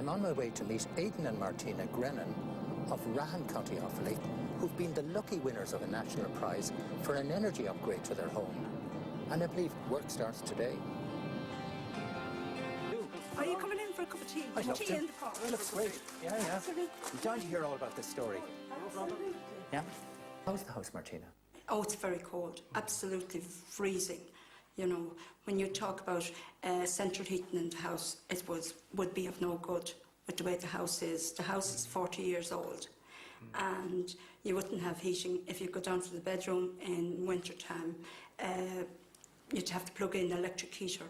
I'm on my way to meet Aidan and Martina Grennan of Rahan, County Offaly, who've been the lucky winners of a national prize for an energy upgrade to their home. And I believe work starts today. Are you coming in for a cup of tea? I'd love Tea to. in the pot. It looks great. Yeah, yeah. Absolutely. I'm dying to hear all about this story. Absolutely. Yeah? How's the house, Martina? Oh, it's very cold. Absolutely freezing. You know, when you talk about central heating in the house, it would be of no good with the way the house is. The house is 40 years old, and you wouldn't have heating if you go down to the bedroom in winter time. You'd have to plug in an electric heater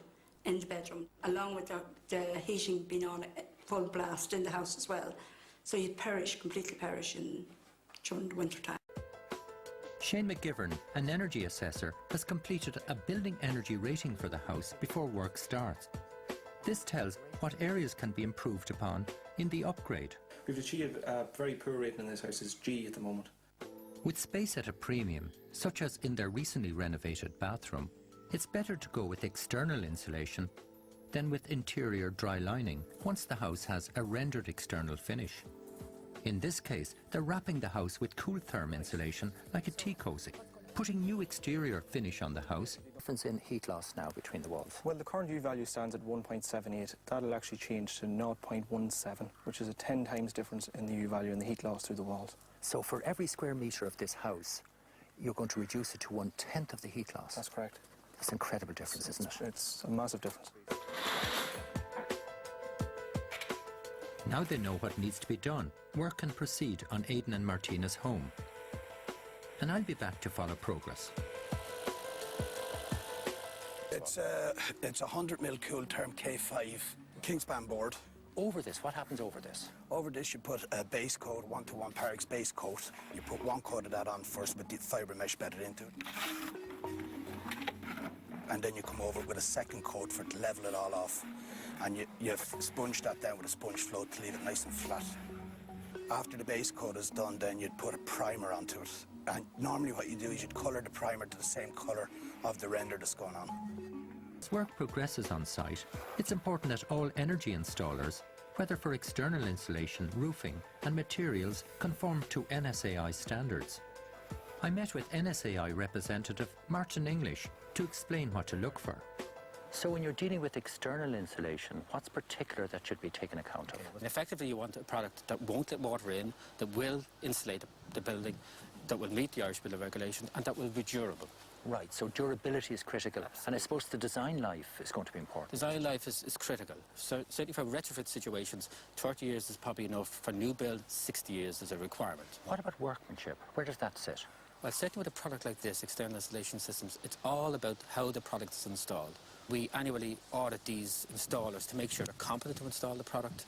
in the bedroom, along with the heating being on full blast in the house as well. So you'd completely perish during the winter time. Shane McGivern, an energy assessor, has completed a building energy rating for the house before work starts. This tells what areas can be improved upon in the upgrade. We've achieved a very poor rating in this house, it's G at the moment. With space at a premium, such as in their recently renovated bathroom, it's better to go with external insulation than with interior dry lining once the house has a rendered external finish. In this case, they're wrapping the house with Cooltherm insulation like a tea cosy, putting new exterior finish on the house. Difference in heat loss now between the walls? Well, the current U value stands at 1.78. That'll actually change to 0.17, which is a 10 times difference in the U value and the heat loss through the walls. So for every square metre of this house, you're going to reduce it to 1/10 of the heat loss? That's correct. That's an incredible difference, isn't it? It's a massive difference. Now they know what needs to be done. Work can proceed on Aidan and Martina's home. And I'll be back to follow progress. It's a 100mm Cooltherm K5 Kingspan board. Over this, what happens over this? Over this you put a base coat, 1-to-1 Parex base coat. You put one coat of that on first with the fibre mesh bedded into it. And then you come over with a second coat to level it all off. And you sponge that down with a sponge float to leave it nice and flat. After the base coat is done, then you'd put a primer onto it. And normally what you do is you'd colour the primer to the same colour of the render that's going on. As work progresses on site, it's important that all energy installers, whether for external insulation, roofing and materials, conform to NSAI standards. I met with NSAI representative Martin English to explain what to look for. So when you're dealing with external insulation, what's particular that should be taken account of? And effectively, you want a product that won't let water in, that will insulate the building, that will meet the Irish Building Regulations, and that will be durable. Right, so durability is critical. Absolutely. And I suppose the design life is going to be important. Design life is critical. So, certainly for retrofit situations, 30 years is probably enough. For new build, 60 years is a requirement. What about workmanship? Where does that sit? Well, certainly with a product like this, external installation systems, it's all about how the product is installed. We annually audit these installers to make sure they're competent to install the product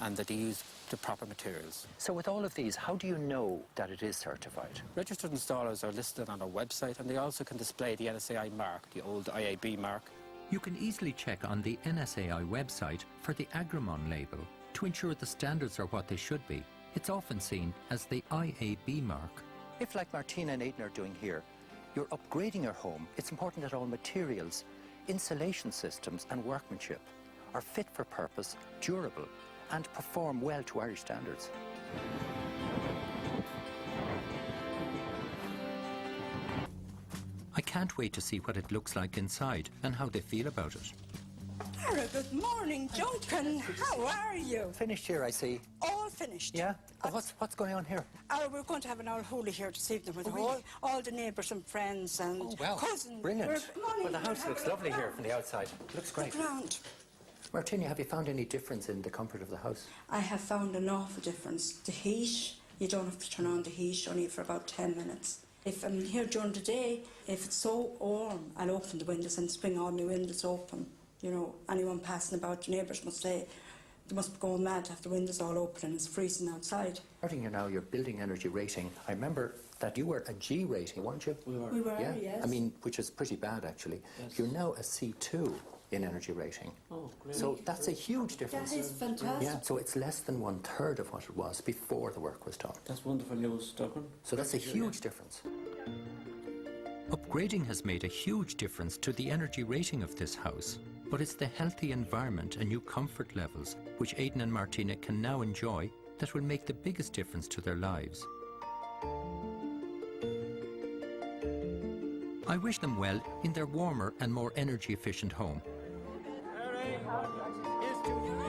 and that they use the proper materials. So with all of these, how do you know that it is certified? Registered installers are listed on our website, and they also can display the NSAI mark, the old IAB mark. You can easily check on the NSAI website for the Agrimon label to ensure the standards are what they should be. It's often seen as the IAB mark. If, like Martina and Aidan are doing here, you're upgrading your home, it's important that all materials, insulation systems and workmanship are fit for purpose, durable and perform well to Irish standards. I can't wait to see what it looks like inside and how they feel about it. Tara, good morning, Duncan. How are you? Finished here, I see. All finished. Yeah? But what's going on here? We're going to have an old holy here this evening with all the neighbours and friends and cousins. Brilliant. Morning. Well, the house looks lovely here from the outside. Looks great. Look round. Martina, have you found any difference in the comfort of the house? I have found an awful difference. The heat, you don't have to turn on the heat only for about 10 minutes. If I'm here during the day, if it's so warm, I'll open the windows and spring all the windows open. You know, anyone passing about, the neighbours must say, they must be going mad to have the windows all open and it's freezing outside. Starting here now, your building energy rating, I remember that you were a G rating, weren't you? We were, yeah? yes. I mean, which is pretty bad, actually. Yes. You're now a C2 in energy rating. Oh, great. So that's a huge difference. That is fantastic. Yeah, so it's less than 1/3 of what it was before the work was done. That's wonderful news, Duncan. So that's a huge difference. Upgrading has made a huge difference to the energy rating of this house. But it's the healthy environment and new comfort levels which Aidan and Martina can now enjoy that will make the biggest difference to their lives. I wish them well in their warmer and more energy efficient home. All right. Here's to